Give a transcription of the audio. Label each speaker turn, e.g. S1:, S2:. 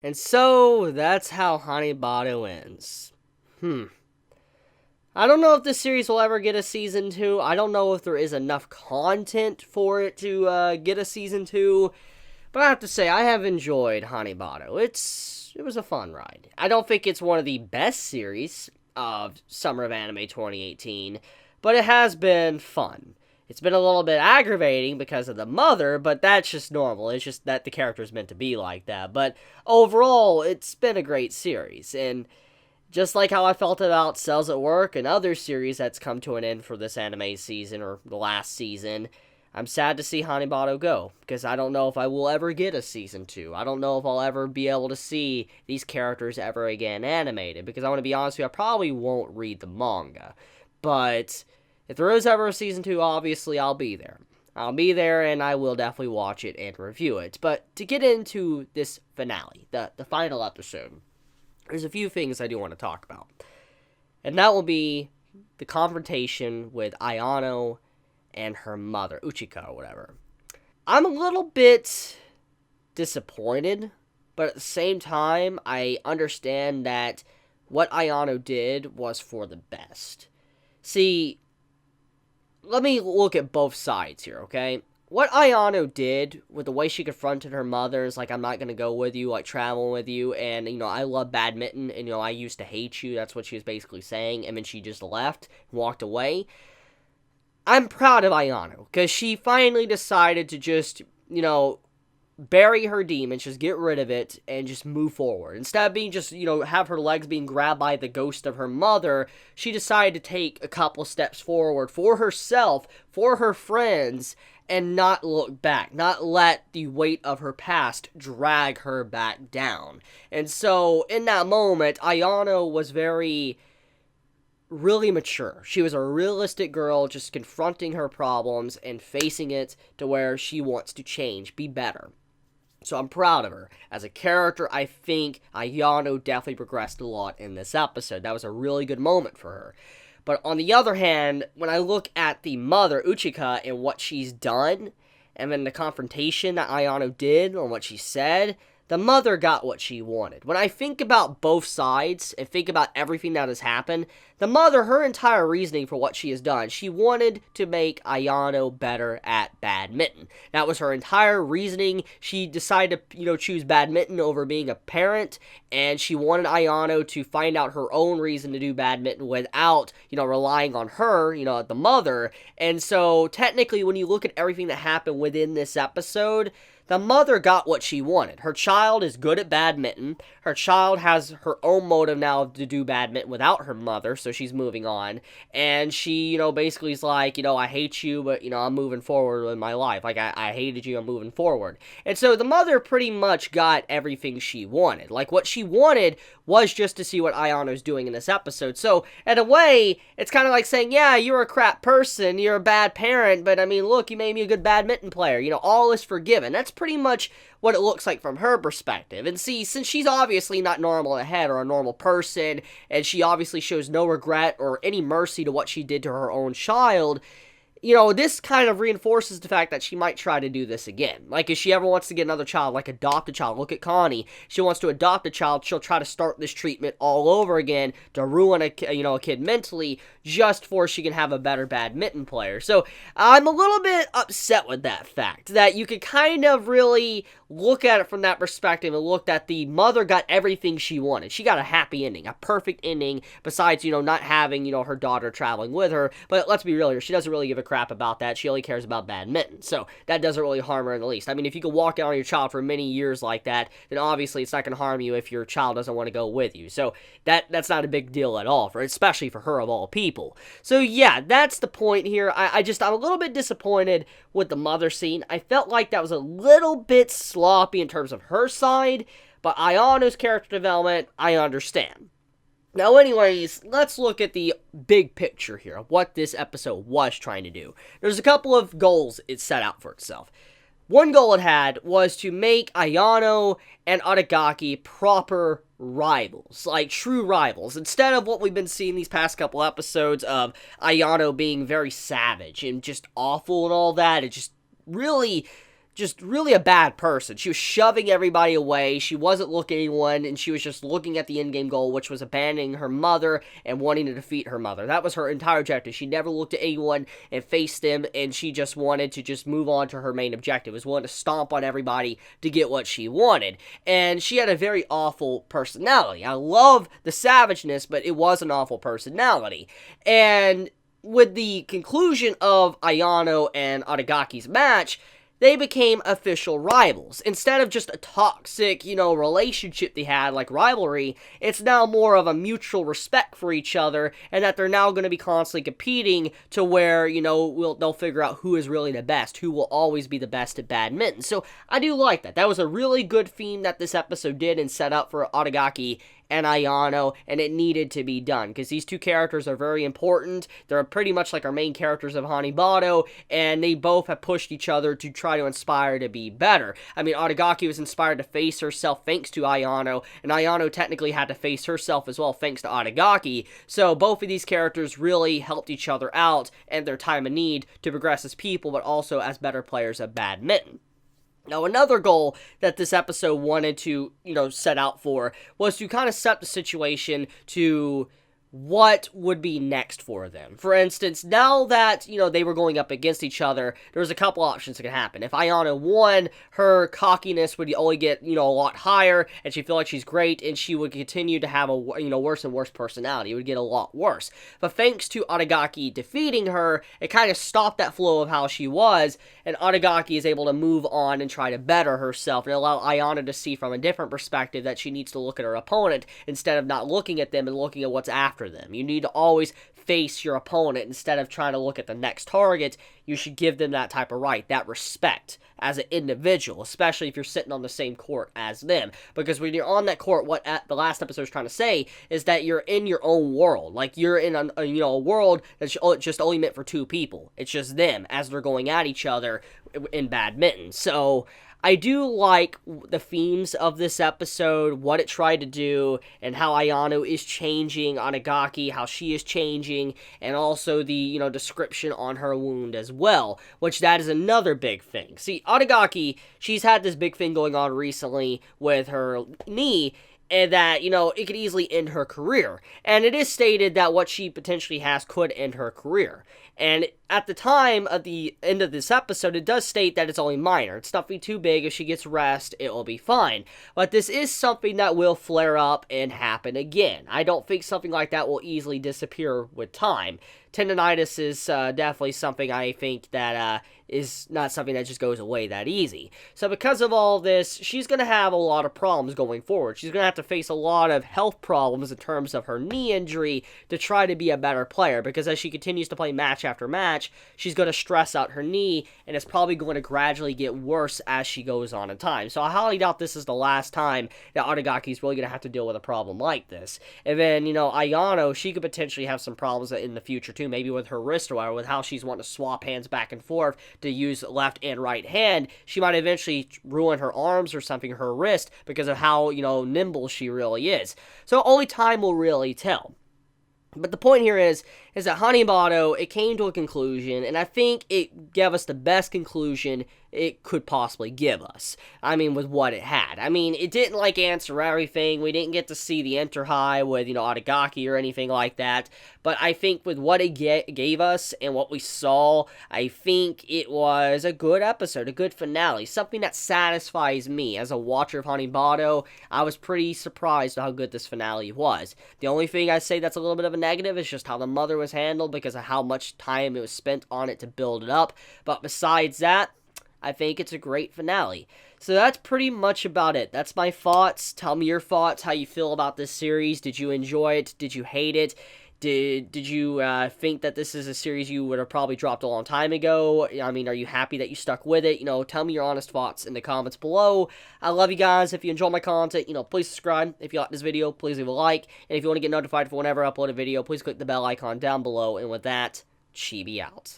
S1: And so, that's how Hanebado ends. I don't know if this series will ever get a season 2. I don't know if there is enough content for it to get a season 2. But I have to say, I have enjoyed Hanebado. It was a fun ride. I don't think it's one of the best series of Summer of Anime 2018, but it has been fun. It's been a little bit aggravating because of the mother, but that's just normal. It's just that the character's meant to be like that. But overall, it's been a great series. And just like how I felt about Cells at Work and other series that's come to an end for this anime season or the last season, I'm sad to see Hanebado go, because I don't know if I will ever get a season 2. I don't know if I'll ever be able to see these characters ever again animated, because I want to be honest with you, I probably won't read the manga. But if there is ever a season 2, obviously I'll be there. I'll be there, and I will definitely watch it and review it. But to get into this finale, the final episode, there's a few things I do want to talk about. And that will be the confrontation with Ayano and her mother, Uchika or whatever. I'm a little bit disappointed, but at the same time, I understand that what Ayano did was for the best. See, let me look at both sides here, okay? What Ayano did with the way she confronted her mother is like, I'm not gonna go with you, like, travel with you, and, I love badminton, and, I used to hate you, that's what she was basically saying, and then she just left, and walked away. I'm proud of Ayano, because she finally decided to just, bury her demons, just get rid of it, and just move forward. Instead of being just, have her legs being grabbed by the ghost of her mother, she decided to take a couple steps forward for herself, for her friends, and not look back, not let the weight of her past drag her back down. And so, in that moment, Ayano was really mature. She was a realistic girl just confronting her problems and facing it to where she wants to change, be better. So I'm proud of her. As a character, I think Ayano definitely progressed a lot in this episode. That was a really good moment for her. But on the other hand, when I look at the mother, Uchika, and what she's done, and then the confrontation that Ayano did on what she said, the mother got what she wanted. When I think about both sides and think about everything that has happened, the mother, her entire reasoning for what she has done, she wanted to make Ayano better at badminton. That was her entire reasoning. She decided to, choose badminton over being a parent, and she wanted Ayano to find out her own reason to do badminton without, relying on her, the mother. And so, technically, when you look at everything that happened within this episode, the mother got what she wanted. Her child is good at badminton. Her child has her own motive now to do badminton without her mother, so she's moving on. And she, basically is like, I hate you, but, I'm moving forward with my life. Like, I hated you, I'm moving forward. And so the mother pretty much got everything she wanted. Like, what she wanted was just to see what Ayano's doing in this episode. So, in a way, it's kind of like saying, yeah, you're a crap person, you're a bad parent, but, look, you made me a good badminton player. All is forgiven. That's pretty much what it looks like from her perspective. And see, since she's obviously not normal in the head or a normal person, and she obviously shows no regret or any mercy to what she did to her own child, this kind of reinforces the fact that she might try to do this again. Like, if she ever wants to get another child, like adopt a child, look at Connie. She wants to adopt a child, she'll try to start this treatment all over again to ruin a kid mentally, just for she can have a better badminton player. So, I'm a little bit upset with that fact, that you could kind of really look at it from that perspective and look that the mother got everything she wanted. She got a happy ending, a perfect ending, besides, not having, her daughter traveling with her. But let's be real here, she doesn't really give a crap about that. She only cares about badminton. So that doesn't really harm her in the least. If you could walk out on your child for many years like that, then obviously it's not going to harm you if your child doesn't want to go with you. So that's not a big deal at all, especially for her of all people. So yeah, that's the point here. I'm a little bit disappointed with the mother scene. I felt like that was a little bit sloppy in terms of her side, but Ayano's character development, I understand. Now, anyways, let's look at the big picture here of what this episode was trying to do. There's a couple of goals it set out for itself. One goal it had was to make Ayano and Aragaki proper rivals, like true rivals, instead of what we've been seeing these past couple episodes of Ayano being very savage and just awful and all that. It just really just really a bad person. She was shoving everybody away, she wasn't looking at anyone, and she was just looking at the end-game goal, which was abandoning her mother and wanting to defeat her mother. That was her entire objective. She never looked at anyone and faced them, and she just wanted to just move on to her main objective, was willing to stomp on everybody to get what she wanted. And she had a very awful personality. I love the savageness, but it was an awful personality. And with the conclusion of Ayano and Aragaki's match, they became official rivals. Instead of just a toxic, relationship they had, like rivalry, it's now more of a mutual respect for each other, and that they're now going to be constantly competing to where, they'll figure out who is really the best, who will always be the best at badminton. So I do like that. That was a really good theme that this episode did and set up for Aragaki and Ayano, and it needed to be done, because these two characters are very important. They're pretty much like our main characters of Hanebado, and they both have pushed each other to try to inspire to be better. I mean, Aragaki was inspired to face herself thanks to Ayano, and Ayano technically had to face herself as well thanks to Aragaki, so both of these characters really helped each other out in their time of need to progress as people, but also as better players of badminton. Now, another goal that this episode wanted to, set out for was to kind of set the situation to what would be next for them. For instance, now that, they were going up against each other, there was a couple options that could happen. If Ayano won, her cockiness would only get, a lot higher, and she'd feel like she's great, and she would continue to have a, worse and worse personality. It would get a lot worse. But thanks to Aragaki defeating her, it kind of stopped that flow of how she was, and Aragaki is able to move on and try to better herself, and allow Ayano to see from a different perspective that she needs to look at her opponent, instead of not looking at them and looking at what's after them. You need to always face your opponent instead of trying to look at the next target. You should give them that type of right, that respect as an individual, especially if you're sitting on the same court as them. Because when you're on that court, what the last episode was trying to say is that you're in your own world. Like, you're in a world that's just only meant for two people. It's just them as they're going at each other in badminton. So I do like the themes of this episode, what it tried to do, and how Ayano is changing Aragaki, how she is changing, and also the, description on her wound as well, which that is another big thing. See, Aragaki, she's had this big thing going on recently with her knee, and that, it could easily end her career. And it is stated that what she potentially has could end her career. And at the time of the end of this episode, it does state that it's only minor. It's nothing too big. If she gets rest, it will be fine. But this is something that will flare up and happen again. I don't think something like that will easily disappear with time. Tendonitis is definitely something I think that is not something that just goes away that easy. So because of all this, she's going to have a lot of problems going forward. She's going to have to face a lot of health problems in terms of her knee injury to try to be a better player, because as she continues to play match after match, she's going to stress out her knee, and it's probably going to gradually get worse as she goes on in time. So I highly doubt this is the last time that Aragaki is really going to have to deal with a problem like this. And then, Ayano, she could potentially have some problems in the future too, maybe with her wrist or whatever, with how she's wanting to swap hands back and forth to use left and right hand. She might eventually ruin her arms or something, her wrist, because of how, nimble she really is. So only time will really tell. But the point here is that Hanebado, it came to a conclusion, and I think it gave us the best conclusion it could possibly give us. I mean, with what it had. I mean, it didn't, answer everything. We didn't get to see the enter high with, Aragaki or anything like that. But I think with what it gave us and what we saw, I think it was a good episode, a good finale. Something that satisfies me as a watcher of Hanebado. I was pretty surprised at how good this finale was. The only thing I say that's a little bit of a negative is just how the mother was handled, because of how much time it was spent on it to build it up. But besides that, I think it's a great finale. So that's pretty much about it. That's my thoughts. Tell me your thoughts, how you feel about this series. Did you enjoy it? Did you hate it? Did you think that this is a series you would have probably dropped a long time ago? I mean, are you happy that you stuck with it? Tell me your honest thoughts in the comments below. I love you guys. If you enjoy my content, please subscribe. If you like this video, please leave a like. And if you want to get notified for whenever I upload a video, please click the bell icon down below. And with that, Chibi out.